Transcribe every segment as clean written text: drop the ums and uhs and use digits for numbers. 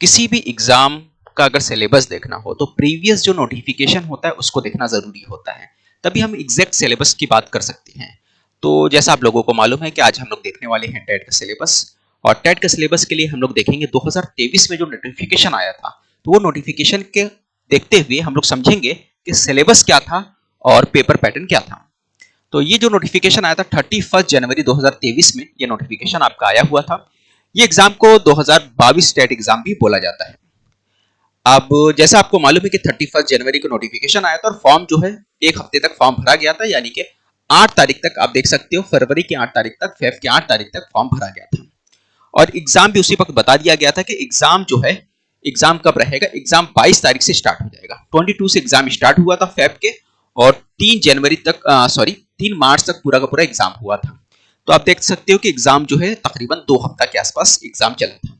किसी भी एग्जाम का अगर सिलेबस देखना हो तो प्रीवियस जो नोटिफिकेशन होता है उसको देखना जरूरी होता है, तभी हम एग्जैक्ट सिलेबस की बात कर सकते हैं। तो जैसा आप लोगों को मालूम है कि आज हम लोग देखने वाले हैं टेट का सिलेबस, और टेट के सिलेबस के लिए हम लोग देखेंगे 2023 में जो नोटिफिकेशन आया था, तो वो नोटिफिकेशन के देखते हुए हम लोग समझेंगे कि सिलेबस क्या था और पेपर पैटर्न क्या था। तो ये जो नोटिफिकेशन आया था 31 जनवरी 2023 में ये नोटिफिकेशन आपका आया हुआ था। ये एग्जाम को 2022 टेट एग्जाम भी बोला जाता है। अब जैसा आपको मालूम है कि 31 जनवरी को नोटिफिकेशन आया था और फॉर्म जो है एक हफ्ते तक फॉर्म भरा गया था, यानी कि 8 तारीख तक आप देख सकते हो, फरवरी की 8 तारीख तक, फेब की 8 तारीख तक फॉर्म भरा गया था। और एग्जाम भी उसी वक्त बता दिया गया था कि एग्जाम जो है, एग्जाम कब रहेगा, एग्जाम 22 तारीख से स्टार्ट हो जाएगा। 22 से एग्जाम स्टार्ट हुआ था फेब के, और 3 मार्च तक पूरा का पूरा एग्जाम हुआ था। तो आप देख सकते हो कि एग्जाम जो है तकरीबन 2 हफ्ता के आसपास एग्जाम चला था।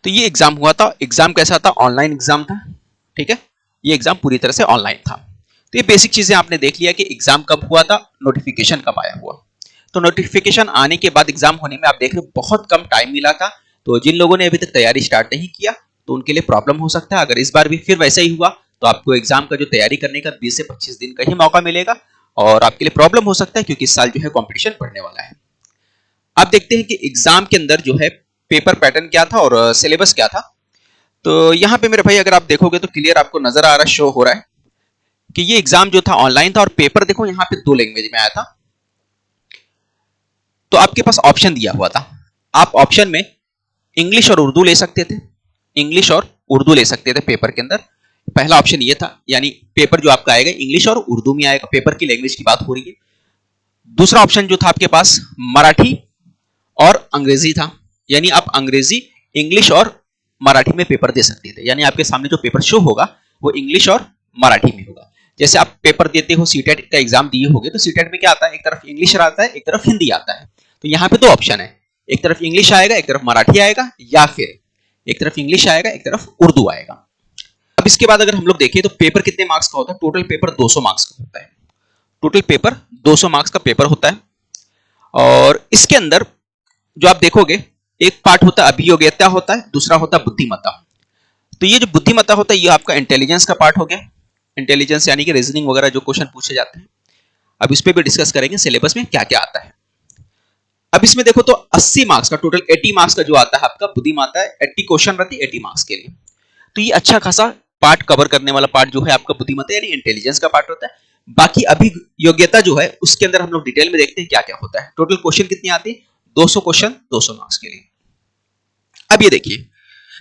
तो ये एग्जाम हुआ था। एग्जाम कैसा था? ऑनलाइन एग्जाम था। ठीक है, ये एग्जाम पूरी तरह से ऑनलाइन था। तो ये बेसिक चीजें आपने देख लिया कि एग्जाम कब हुआ था, नोटिफिकेशन कब आया हुआ। तो नोटिफिकेशन आने के बाद एग्जाम होने में आप देख रहे हो बहुत कम टाइम मिला था। तो जिन लोगों ने अभी तक तैयारी स्टार्ट नहीं किया तो उनके लिए प्रॉब्लम हो सकता है। अगर इस बार भी फिर वैसा ही हुआ तो आपको एग्जाम का जो तैयारी करने का 20 से 25 दिन का ही मौका मिलेगा, और आपके लिए प्रॉब्लम हो सकता है क्योंकि इस साल जो है कंपटीशन बढ़ने वाला है। आप देखते हैं कि एग्जाम के अंदर जो है पेपर पैटर्न क्या था और सिलेबस क्या था। तो यहाँ पे मेरे भाई अगर आप देखोगे तो क्लियर आपको नजर आ रहा, शो हो रहा है कि ये एग्जाम जो था ऑनलाइन था, और पेपर देखो यहाँ पे 2 लैंग्वेज में आया था। तो आपके पास ऑप्शन दिया हुआ था, आप ऑप्शन में इंग्लिश और उर्दू ले सकते थे, इंग्लिश और उर्दू ले सकते थे पेपर के अंदर। पहला ऑप्शन ये था, यानी पेपर जो आपका आएगा इंग्लिश और उर्दू में आएगा, पेपर की लैंग्वेज की बात हो रही है। दूसरा ऑप्शन जो था आपके पास मराठी और अंग्रेजी था, यानी आप अंग्रेजी, इंग्लिश और मराठी में पेपर दे सकते थे। यानी आपके सामने जो पेपर शो होगा वो इंग्लिश और मराठी में होगा। जैसे आप पेपर देते हो, सीटेट का एग्जाम दिए होगे, तो सीटेट में क्या आता है, एक तरफ इंग्लिश आता है, एक तरफ हिंदी आता है। तो यहाँ पे 2 ऑप्शन है, एक तरफ इंग्लिश आएगा, एक तरफ मराठी आएगा, या फिर एक तरफ इंग्लिश आएगा, एक तरफ उर्दू आएगा। अब इसके बाद अगर हम लोग देखें तो पेपर कितने मार्क्स का होता है? टोटल पेपर 200 मार्क्स का होता है। टोटल पेपर 200 मार्क्स का पेपर होता है। और इसके अंदर जो आप देखोगे, एक पार्ट होता है अभियोग्यता होता है, दूसरा होता है बुद्धिमत्ता। तो ये जो बुद्धिमत्ता होता है ये आपका इंटेलिजेंस का पार्ट हो गया। इंटेलिजेंस यानी कि रीजनिंग वगैरह जो क्वेश्चन पूछे जाते हैं। अब इस पे भी डिस्कस करेंगे सिलेबस में क्या क्या आता है। अब इसमें देखो तो 80 मार्क्स का, टोटल 80 मार्क्स का जो आता है आपका बुद्धिमत्ता है। 80 क्वेश्चन रहती है 80 मार्क्स के लिए। तो ये अच्छा खासा पार्ट कवर करने वाला पार्ट जो है आपका बुद्धिमत्ता यानी इंटेलिजेंस का पार्ट होता है। बाकी अभियोग्यता जो है उसके अंदर हम लोग डिटेल में देखते हैं क्या क्या होता है। टोटल क्वेश्चन कितनी आती है? 200 क्वेश्चन 200 मार्क्स के लिए। अब ये देखिए,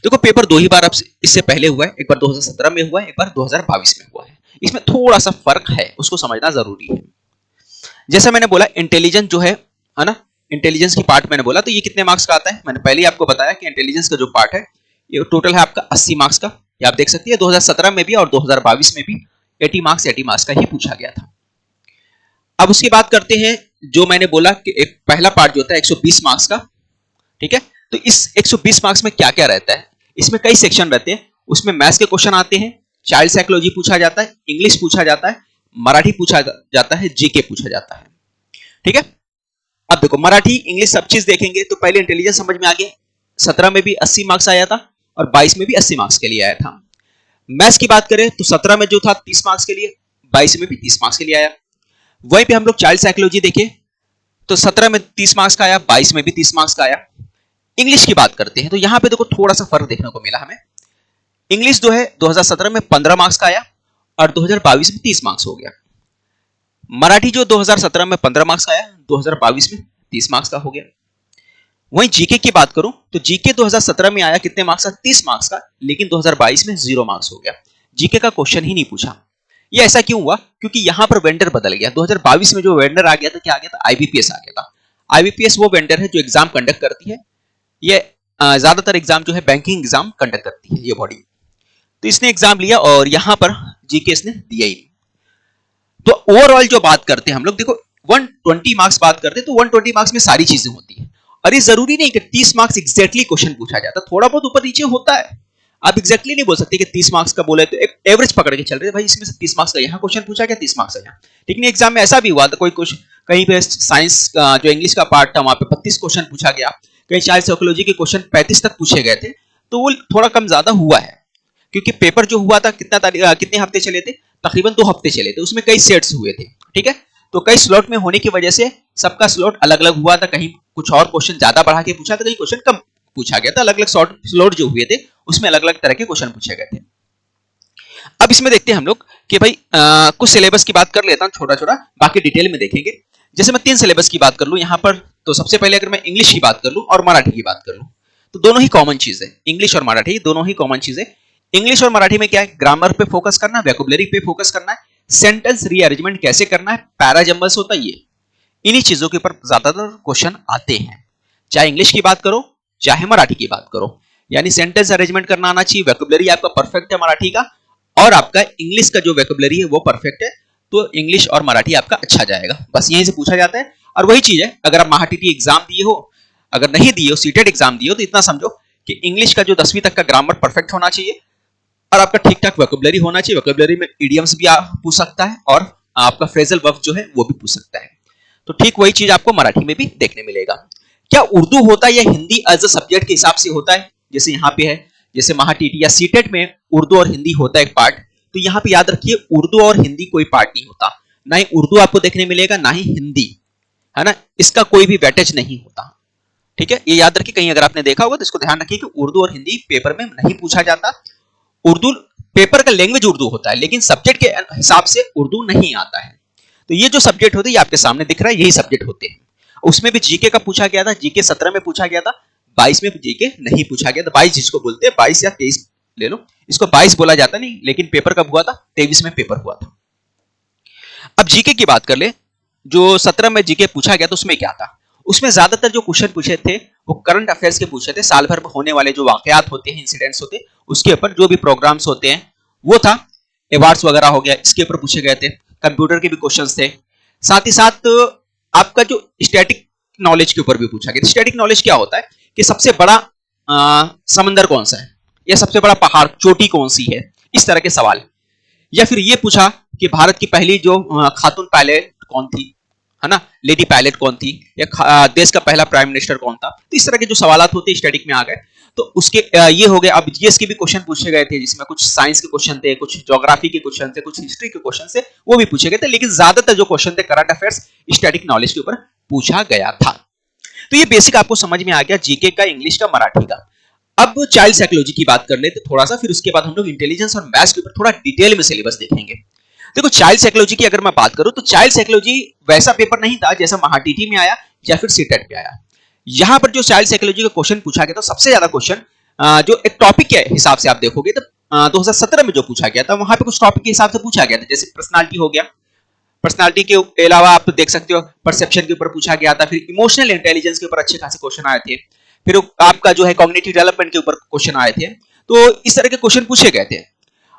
देखो पेपर 2 ही बार अब इससे पहले हुआ है, एक बार 2017 में हुआ है, एक बार 2022 में हुआ है। इसमें थोड़ा सा फर्क है, उसको समझना जरूरी है। जैसा मैंने बोला इंटेलिजेंस जो है ना, इंटेलिजेंस की पार्ट मैंने बोला, तो ये कितने मार्क्स का आता है? मैंने पहले ही आपको बताया कि इंटेलिजेंस का जो पार्ट है ये टोटल है आपका 80 मार्क्स का। ये आप देख सकते हैं 2017 में भी और 2022 में भी 80 मार्क्स का ही पूछा गया था। अब उसकी बात करते हैं, जो मैंने बोला कि एक पहला पार्ट जो होता है 120 मार्क्स का। ठीक है, तो इस 120 मार्क्स में क्या क्या रहता है? इसमें कई सेक्शन रहते हैं। उसमें मैथ्स के क्वेश्चन आते हैं, चाइल्ड साइकोलॉजी पूछा जाता है, इंग्लिश पूछा जाता है, मराठी पूछा जाता है, जीके पूछा जाता है। ठीक है, अब देखो मराठी इंग्लिश सब चीज देखेंगे तो पहले इंटेलिजेंस समझ में आ गया। 17 में भी 80 मार्क्स आया था और 22 में भी 80 मार्क्स के लिए आया था। मैथ्स की बात करें तो 17 में जो था 30 मार्क्स के लिए, 22 में भी 30 मार्क्स के लिए आया। वहीं पे हम लोग चाइल्ड साइकोलॉजी देखें तो 17 में 30 मार्क्स का आया, 22 में भी 30 मार्क्स का आया। इंग्लिश की बात करते हैं तो यहां पे देखो थोड़ा सा फर्क देखने को मिला हमें। इंग्लिश जो है 2017 में 15 मार्क्स का आया और 2022 में 30 मार्क्स हो गया। मराठी जो 2017 में 15 मार्क्स का आया, 2022 में 30 मार्क्स का हो गया। वहीं जीके की बात करूं तो जीके 2017 में आया कितने मार्क्स का? 30 मार्क्स का, लेकिन 2022 में 0 मार्क्स हो गया। जीके का क्वेश्चन ही नहीं पूछा। ये ऐसा क्यों हुआ? क्योंकि यहां पर वेंडर बदल गया। 2022 में जो वेंडर आ गया था, क्या आ गया था? आईबीपीएस आ गया था। आईबीपीएस वो वेंडर है जो एग्जाम कंडक्ट करती है। ये ज्यादातर एग्जाम जो है बैंकिंग एग्जाम कंडक्ट करती है ये बॉडी। तो इसने एग्जाम लिया और यहां पर जीके इसने दिया ही नहीं। तो ओवरऑल जो बात करते हैं हम लोग, देखो 120 मार्क्स बात करते हैं तो 120 मार्क्स में सारी चीजें होती है। और ये जरूरी नहीं कि 30 मार्क्स एग्जैक्टली क्वेश्चन पूछा जाता, थोड़ा बहुत ऊपर नीचे होता है। आप एग्जैक्टली नहीं बोल सकते कि 30 मार्क्स का बोले तो एक एवरेज पकड़ के चल रहे भाई, इसमें से 30 मार्क्स का यहाँ क्वेश्चन पूछा गया, 30 मार्क्स का यहाँ। लेकिन एग्जाम में ऐसा भी हुआ था, कोई कुछ कहीं पे साइंस जो इंग्लिश का पार्ट था वहां पे 32 क्वेश्चन पूछा गया, कहीं चाइल्ड साइकोलॉजी के क्वेश्चन 35 तक पूछे गए थे। तो वो थोड़ा कम ज्यादा हुआ है, क्योंकि पेपर जो हुआ था कितने हफ्ते चले थे, तकरीबन 2 हफ्ते चले थे, उसमें कई सेट्स हुए थे, ठीक है। तो कई स्लॉट में होने की वजह से सबका स्लॉट अलग अलग हुआ था, कहीं कुछ और क्वेश्चन ज्यादा बढ़ा के पूछा था, कहीं क्वेश्चन कम पूछा गया था, अलग अलग स्लॉट जो हुए थे उसमें अलग अलग तरह के क्वेश्चन पूछे गए थे। अब इसमें देखते हैं हम लोग कि भाई कुछ सिलेबस की बात कर लेता हूं छोटा छोटा, बाकी डिटेल में देखेंगे। जैसे मैं 3 सिलेबस की बात कर लूं यहां पर, तो सबसे पहले अगर मैं इंग्लिश की बात कर लूं और मराठी की बात कर लूं, तो दोनों ही कॉमन चीज है, इंग्लिश और मराठी दोनों ही कॉमन चीज है। इंग्लिश और मराठी में क्या है, ग्रामर पे फोकस करना है, वोकैबुलरी पे फोकस करना है, सेंटेंस रीअरेंजमेंट कैसे करना है, पैरा जंबल्स होता है ये, इन्हीं चीजों के ऊपर ज्यादातर क्वेश्चन आते हैं, चाहे इंग्लिश की बात करो चाहे मराठी की बात करो। यानी सेंटेंस अरेंजमेंट करना आना चाहिए, वोकैबुलरी आपका परफेक्ट है मराठी का, और आपका इंग्लिश का जो वोकैबुलरी है वो परफेक्ट है, तो इंग्लिश और मराठी आपका अच्छा जाएगा, बस यहीं से पूछा जाता है। और वही चीज है, अगर आप महाटीटी एग्जाम दिए हो, अगर नहीं दिए हो, सीटेट एग्जाम दिए हो, तो इतना समझो कि इंग्लिश का जो 10वीं तक का ग्रामर परफेक्ट होना चाहिए और आपका ठीक ठाक वोकैबुलरी होना चाहिए। वोकैबुलरी में इडियम्स भी पूछ सकता है और आपका फ्रेजल वर्ब जो है वो भी पूछ सकता है। तो ठीक वही चीज आपको मराठी में भी देखने मिलेगा। क्या उर्दू होता है या हिंदी एज अ सब्जेक्ट के हिसाब से होता है, जैसे यहाँ पे है, जैसे महाटीटी या सीटेट में उर्दू और हिंदी होता है एक पार्ट, तो यहाँ पे याद रखिए उर्दू और हिंदी कोई पार्ट नहीं होता, ना ही उर्दू आपको देखने मिलेगा ना ही हिंदी, है ना, इसका कोई भी वेटेज नहीं होता, ठीक है। ये याद रखिए, कहीं अगर आपने देखा होगा तो इसको ध्यान रखिए कि उर्दू और हिंदी पेपर में नहीं पूछा जाता। उर्दू पेपर का लैंग्वेज उर्दू होता है, लेकिन सब्जेक्ट के हिसाब से उर्दू नहीं आता है। तो ये जो सब्जेक्ट होते हैं ये आपके सामने दिख रहा है, यही सब्जेक्ट होते हैं। उसमें भी जीके का पूछा गया था, जीके 17 में पूछा गया था, 22 में जीके नहीं पूछा गया था। 22 जिसको बोलते हैं, 22 या 23 ले लो, इसको 22 बोला जाता नहीं, लेकिन पेपर कब हुआ था, 23 में पेपर हुआ था। अब जीके की बात कर ले, जो 17 में जीके पूछा गया तो उसमें क्या था, उसमें ज्यादातर जो क्वेश्चन पूछे थे वो करंट अफेयर्स के पूछे थे, साल भर में होने वाले जो वाकयात होते हैं, इंसिडेंट्स होते हैं, उसके ऊपर जो भी प्रोग्राम्स होते हैं वो था, अवार्ड्स वगैरह हो गया, इसके ऊपर पूछे गए थे। कंप्यूटर के भी क्वेश्चंस थे, साथ ही साथ आपका जो स्टैटिक नॉलेज के ऊपर भी पूछा गया। स्टैटिक नॉलेज क्या होता है कि सबसे बड़ा समंदर कौन सा है, या सबसे बड़ा पहाड़ चोटी कौन सी है, इस तरह के सवाल। या फिर ये पूछा कि भारत की पहली जो खातून पायलट कौन थी, है ना, लेडी पायलट कौन थी, या देश का पहला प्राइम मिनिस्टर कौन था। तो इस तरह के जो सवाल होते हैं स्टैटिक में आ गए, तो उसके ये हो गए। अब जीएस के भी क्वेश्चन पूछे गए थे, जिसमें कुछ साइंस के क्वेश्चन थे, कुछ ज्योग्राफी के क्वेश्चन थे, कुछ हिस्ट्री के क्वेश्चन थे, वो भी पूछे गए थे, लेकिन ज्यादातर जो क्वेश्चन थे करंट अफेयर्स स्टैटिक नॉलेज के ऊपर पूछा गया था। तो ये बेसिक आपको समझ में आ गया जीके का, इंग्लिश का, मराठी का। अब चाइल्ड साइकोलॉजी की बात कर लेते थोड़ा सा, फिर उसके बाद हम लोग इंटेलिजेंस और मैथ्स के ऊपर थोड़ा डिटेल में सिलेबस देखेंगे। देखो चाइल्ड साइकोलॉजी की अगर मैं बात करूं तो चाइल्ड साइकोलॉजी वैसा पेपर नहीं था जैसा महाटीटी में आया या फिर सीटेट में आया। यहां पर जो चाइल्ड साइकोलॉजी का क्वेश्चन पूछा गया, तो सबसे ज्यादा क्वेश्चन जो एक टॉपिक के हिसाब से आप देखोगे तो 2017 में जो पूछा गया था, वहां पे कुछ टॉपिक के हिसाब से पूछा गया था, जैसे पर्सनालिटी हो गया, पर्सनालिटी के अलावा आप देख सकते हो परसेप्शन के ऊपर पूछा गया था, फिर इमोशनल इंटेलिजेंस के ऊपर अच्छे खासे क्वेश्चन आए थे, फिर आपका जो है कॉग्निटिव डेवलपमेंट के ऊपर क्वेश्चन आए थे। तो इस तरह के क्वेश्चन पूछे गए थे।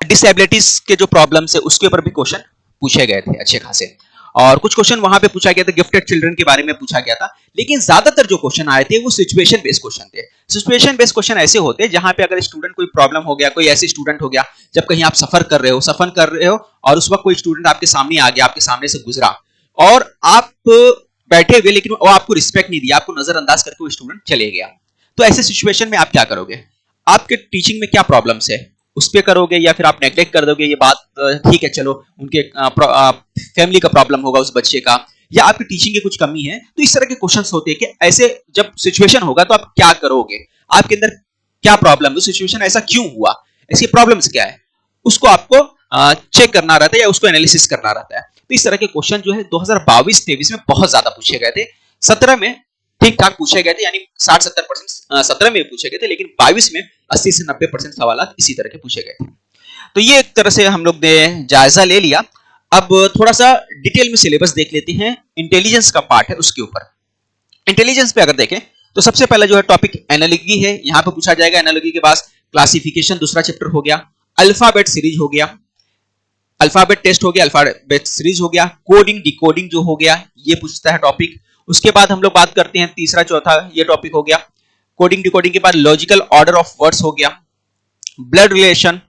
डिसेबिलिटीज के जो प्रॉब्लम्स है उसके ऊपर भी क्वेश्चन पूछे गए थे अच्छे खासे, और कुछ क्वेश्चन वहां पे पूछा गया था, गिफ्टेड चिल्ड्रन के बारे में पूछा गया था। लेकिन ज्यादातर जो क्वेश्चन आए थे वो सिचुएशन बेस्ड क्वेश्चन थे। सिचुएशन बेस्ड क्वेश्चन ऐसे होते हैं जहां पे अगर स्टूडेंट कोई प्रॉब्लम हो गया, कोई ऐसे स्टूडेंट हो गया, जब कहीं आप सफर कर रहे हो और उस वक्त कोई स्टूडेंट आपके सामने आ गया, आपके सामने से गुजरा और आप बैठे हुए, लेकिन वो आपको रिस्पेक्ट नहीं दिया, आपको नजरअंदाज करके वो स्टूडेंट चले गया, तो ऐसे सिचुएशन में आप क्या करोगे, आपके टीचिंग में क्या प्रॉब्लम्स है उस पे करोगे, या फिर आप नेग्लेक्ट कर दोगे ये बात, ठीक है चलो उनके फैमिली का प्रॉब्लम होगा उस बच्चे का, या आपकी टीचिंग की कुछ कमी है। तो इस तरह के क्वेश्चंस होते हैं कि ऐसे जब सिचुएशन होगा तो आप क्या करोगे, आपके अंदर क्या प्रॉब्लम है, सिचुएशन ऐसा क्यों हुआ, ऐसी प्रॉब्लम्स क्या है, उसको आपको चेक करना रहता है या उसको एनालिसिस करना रहता है। तो इस तरह के क्वेश्चन जो है 2022-23 में बहुत ज्यादा पूछे गए थे। 17 में ठीक ठाक पूछे गए थे, यानी 60-70% 17 में पूछे गए थे, लेकिन 22 में 80 से 90% सवाल इसी तरह के पूछे गए थे। तो ये एक तरह से हम लोग ने जायजा ले लिया। अब थोड़ा सा डिटेल में सिलेबस देख लेते हैं, इंटेलिजेंस का पार्ट है उसके ऊपर। इंटेलिजेंस पे अगर देखें तो सबसे पहला जो है टॉपिक एनालॉजी है, यहां पे पूछा जाएगा। एनालॉजी के बाद क्लासिफिकेशन दूसरा चैप्टर हो गया, अल्फाबेट सीरीज हो गया, अल्फाबेट टेस्ट हो गया, अल्फाबेट सीरीज हो गया, कोडिंग डिकोडिंग जो हो गया ये पूछता है टॉपिक। उसके बाद हम लोग बात करते हैं तीसरा चौथा ये टॉपिक हो गया कोडिंग डिकोडिंग के बाद लॉजिकल ऑर्डर ऑफ वर्ड्स हो गया, ब्लड रिलेशन,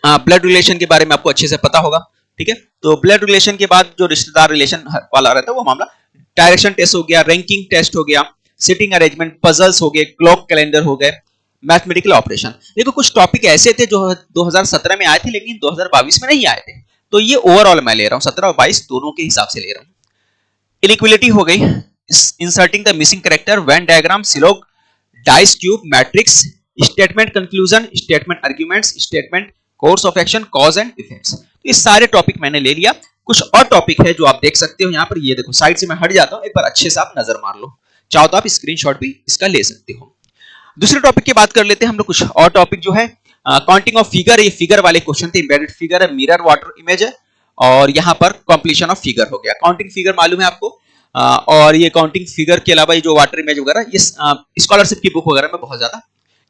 ब्लड रिलेशन के बारे में आपको अच्छे से पता होगा, ठीक है। तो ब्लड रिलेशन के बाद जो रिश्तेदार रिलेशन वाला रहता है वो मामला, डायरेक्शन टेस्ट हो गया, रैंकिंग टेस्ट हो गया, सिटिंग अरेंजमेंट, पजल्स हो गए, क्लॉक कैलेंडर हो गए, मैथमेटिकल ऑपरेशन। देखो कुछ टॉपिक ऐसे थे जो 2017 में आए थे लेकिन 2022 में नहीं आए थे, तो ये ओवरऑल मैं ले रहा हूँ, 17 और 22 दोनों के हिसाब से ले रहा हूँ। इनइक्वालिटी हो गई, inserting the missing character, Venn diagram, syllogism, dice cube, matrix, statement conclusion, statement arguments, statement course of action, cause and effects. तो ये सारे टॉपिक मैंने ले लिया। कुछ और टॉपिक है जो आप देख सकते हो यहाँ पर, ये देखो साइड से मैं हट जाता हूँ, एक बार अच्छे से आप नजर मार लो, चाहो तो आप स्क्रीनशॉट भी इसका ले सकते हो। दूसरे टॉपिक की बात कर लेते हैं हम लोग। कुछ और टॉपिक जो है काउंटिंग ऑफ फिगर, ये फिगर वाले क्वेश्चन थे, एम्बेडेड फिगर है, मिरर वाटर इमेज है, और यहाँ पर कंप्लीशन ऑफ फिगर हो गया। काउंटिंग फिगर मालूम है आपको, और ये काउंटिंग फिगर के अलावा ये जो वाटर इमेज वगैरह, ये स्कॉलरशिप की बुक वगैरह में बहुत ज्यादा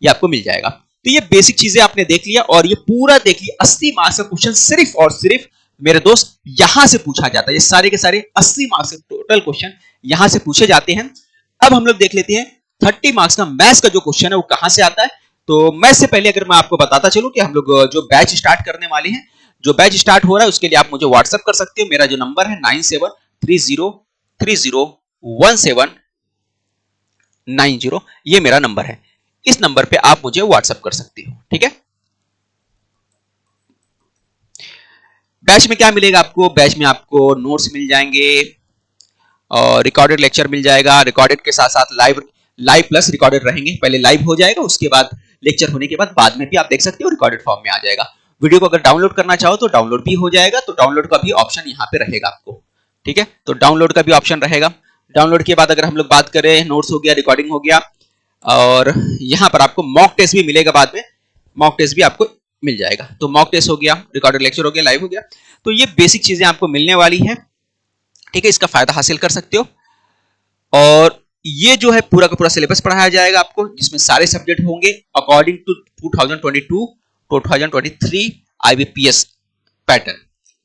ये आपको मिल जाएगा। तो ये बेसिक चीजें आपने देख लिया, और ये पूरा देख लिया। 80 मार्क्स का क्वेश्चन सिर्फ और सिर्फ मेरे दोस्त यहां से पूछा जाता है। ये सारे के सारे 80 मार्क्स के टोटल क्वेश्चन यहां से पूछे जाते हैं। अब हम लोग देख लेते हैं 30 मार्क्स का मैथ्स का जो क्वेश्चन है वो कहां से आता है। तो मैथ्स से पहले अगर मैं आपको बताता चलूं कि हम लोग जो बैच स्टार्ट करने वाले हैं, जो बैच स्टार्ट हो रहा है उसके लिए आप मुझे व्हाट्सएप कर सकते हो। मेरा जो नंबर है 9730301790, ये मेरा नंबर है। इस नंबर पे आप मुझे व्हाट्सएप कर सकते हो, ठीक है। बैच में क्या मिलेगा आपको? बैच में आपको नोट्स मिल जाएंगे और रिकॉर्डेड लेक्चर मिल जाएगा। रिकॉर्डेड के साथ साथ लाइव प्लस रिकॉर्डेड रहेंगे। पहले लाइव हो जाएगा, उसके बाद लेक्चर होने के बाद में भी आप देख सकते हो, रिकॉर्डेड फॉर्म में आ जाएगा। वीडियो को अगर डाउनलोड करना चाहो तो डाउनलोड भी हो जाएगा, तो डाउनलोड का भी ऑप्शन यहाँ पे रहेगा आपको, ठीक है। तो डाउनलोड का भी ऑप्शन रहेगा। डाउनलोड के बाद अगर हम लोग बात करें, नोट्स हो गया, रिकॉर्डिंग हो गया, और यहाँ पर आपको मॉक टेस्ट भी मिलेगा बाद में, मॉक टेस्ट भी आपको मिल जाएगा। तो मॉक टेस्ट हो गया, रिकॉर्डेड लेक्चर हो गया, लाइव हो गया। तो ये बेसिक चीजें आपको मिलने वाली है, ठीक है। इसका फायदा हासिल कर सकते हो। और ये जो है पूरा का पूरा सिलेबस पढ़ाया जाएगा आपको, जिसमें सारे सब्जेक्ट होंगे अकॉर्डिंग टू 2022-2023 IBPS पैटर्न,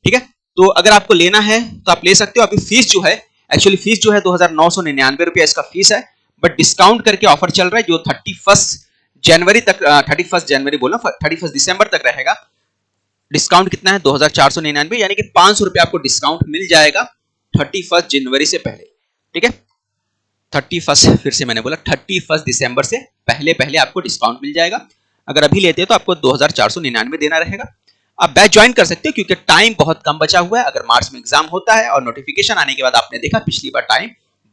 ठीक है। तो अगर आपको लेना है तो आप ले सकते हो। अभी फीस जो है, एक्चुअली फीस जो है 2999 रुपया इसका फीस है, बट डिस्काउंट करके ऑफर चल रहा है जो 31 जनवरी तक, 31 जनवरी बोला, 31 दिसंबर तक रहेगा। डिस्काउंट कितना है? 2499, यानी कि 500 रुपया आपको डिस्काउंट मिल जाएगा 31 जनवरी से पहले, ठीक है। 31, फिर से मैंने बोला 31 दिसंबर से पहले पहले आपको डिस्काउंट मिल जाएगा। अगर अभी लेते हो तो आपको 2499 देना रहेगा। आप बैच ज्वाइन कर सकते हो क्योंकि टाइम बहुत कम बचा हुआ है। अगर मार्च में एग्जाम होता है और नोटिफिकेशन आने के बाद आपने देखा पिछली बार टाइम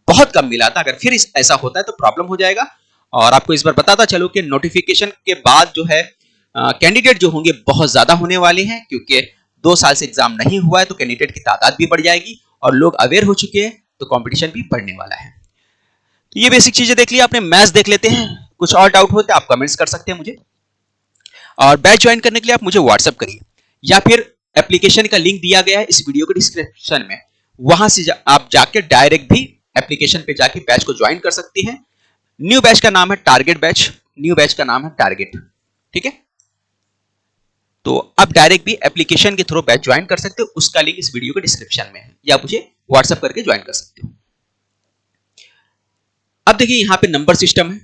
बहुत कम मिला था, अगर फिर ऐसा होता है तो प्रॉब्लम हो जाएगा। और आपको इस बार बताता चलो कि नोटिफिकेशन के बाद जो है कैंडिडेट जो होंगे बहुत ज्यादा होने वाले हैं, क्योंकि 2 साल से एग्जाम नहीं हुआ है, तो कैंडिडेट की तादाद भी बढ़ जाएगी और लोग अवेयर हो चुके हैं, तो कंपटीशन भी बढ़ने वाला है। तो ये बेसिक चीजें देख लिया आपने। मैथ्स देख लेते हैं। कुछ और डाउट हो तो आप कमेंट्स कर सकते हैं मुझे, और बैच ज्वाइन करने के लिए आप मुझे व्हाट्सएप करिए, या फिर एप्लीकेशन का लिंक दिया गया है इस वीडियो के डिस्क्रिप्शन में, वहां से आप जाके डायरेक्ट भी एप्लीकेशन पे जाके बैच को ज्वाइन कर सकते हैं। न्यू बैच का नाम है टारगेट बैच, न्यू बैच का नाम है टारगेट, ठीक है। तो आप डायरेक्ट भी एप्लीकेशन के थ्रू बैच ज्वाइन कर सकते हो, उसका लिंक इस वीडियो के डिस्क्रिप्शन में है, या मुझे व्हाट्सएप करके ज्वाइन कर सकते हो। अब देखिए यहां पे नंबर सिस्टम है,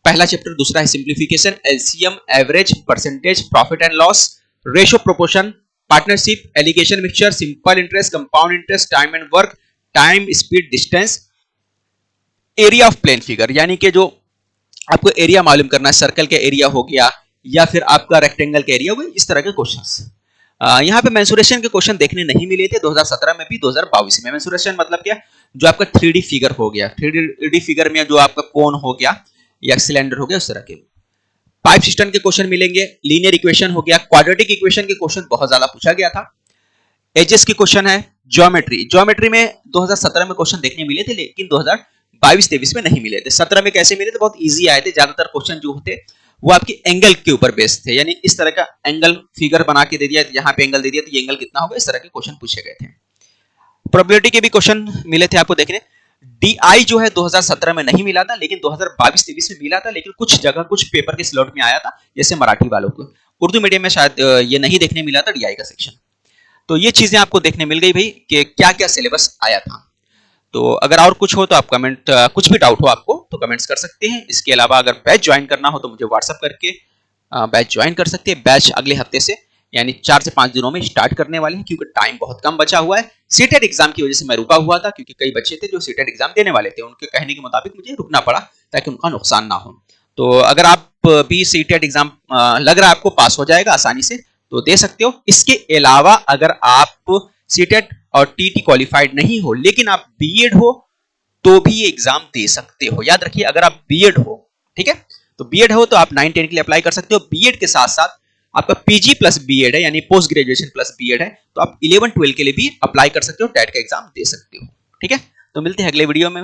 पहला चैप्टर, दूसरा है simplification, LCM, average, percentage, profit and loss, ratio, proportion, partnership, alligation mixture, simple interest, compound interest, time and work, time, speed, distance, area of plane figure, यानी कि जो आपको एरिया मालूम करना है, सर्कल का एरिया हो गया या फिर आपका रेक्टेंगल का एरिया हो गया, इस तरह के क्वेश्चंस। यहाँ पे मेंसुरेशन के क्वेश्चन देखने नहीं मिले थे 2017 में भी, 2022 में। मेंसुरेशन मतलब क्या? जो आपका 3D फिगर हो गया, 3D फिगर में जो आपका कोन हो गया या सिलेंडर हो गया, उस तरह के। पाइप सिस्टम के क्वेश्चन मिलेंगे, लीनियर इक्वेशन हो गया, क्वाड्रेटिक इक्वेशन के क्वेश्चन बहुत ज्यादा पूछा गया था, एजेस के क्वेश्चन है, ज्योमेट्री में 2017 में क्वेश्चन देखने मिले थे, लेकिन 2022-23 में नहीं मिले थे। 17 में कैसे मिले थे? बहुत इजी आए थे। ज्यादातर क्वेश्चन जो होते वो आपके एंगल के ऊपर बेस्ड थे, यानी इस तरह का एंगल फिगर बना के दे दिया, यहाँ पे एंगल दे दिया तो ये एंगल कितना होगा, इस तरह के क्वेश्चन पूछे गए थे। प्रोबेबिलिटी के भी क्वेश्चन मिले थे आपको देखने। डीआई जो है 2017 में नहीं मिला था, लेकिन 2022-23 में मिला था, लेकिन कुछ जगह कुछ पेपर के स्लॉट में आया था, जैसे मराठी वालों को। उर्दू मीडियम में शायद ये नहीं देखने मिला था डीआई का सेक्शन। तो ये चीजें आपको देखने मिल गई भाई कि क्या क्या सिलेबस आया था। तो अगर और कुछ हो तो आप कमेंट, कुछ भी डाउट हो आपको तो कमेंट्स कर सकते हैं। इसके अलावा अगर बैच ज्वाइन करना हो तो मुझे व्हाट्सएप करके बैच ज्वाइन कर सकते हैं। बैच अगले हफ्ते से यानी 4 से 5 दिनों में स्टार्ट करने वाले हैं, क्योंकि टाइम बहुत कम बचा हुआ है। सीटेट एग्जाम की वजह से मैं रुका हुआ था, क्योंकि कई बच्चे थे जो सीटेट एग्जाम देने वाले थे, उनके कहने के मुताबिक मुझे रुकना पड़ा ताकि उनका नुकसान ना हो। तो अगर आप भी सीटेट एग्जाम लग रहा है आपको पास हो जाएगा आसानी से, तो दे सकते हो। इसके अलावा अगर आप सीटेट और टीटी क्वालिफाइड नहीं हो लेकिन आप बीएड हो तो भी ये एग्जाम दे सकते हो। याद रखिए अगर आप बीएड हो, ठीक है, तो बीएड हो तो आप 9-10 के लिए अप्लाई कर सकते हो। बीएड के साथ साथ आपका पीजी प्लस बीएड है यानी पोस्ट ग्रेजुएशन प्लस बीएड है, तो आप 11-12 के लिए भी अप्लाई कर सकते हो, टेट का एग्जाम दे सकते हो। ठीक है, तो मिलते हैं अगले वीडियो में।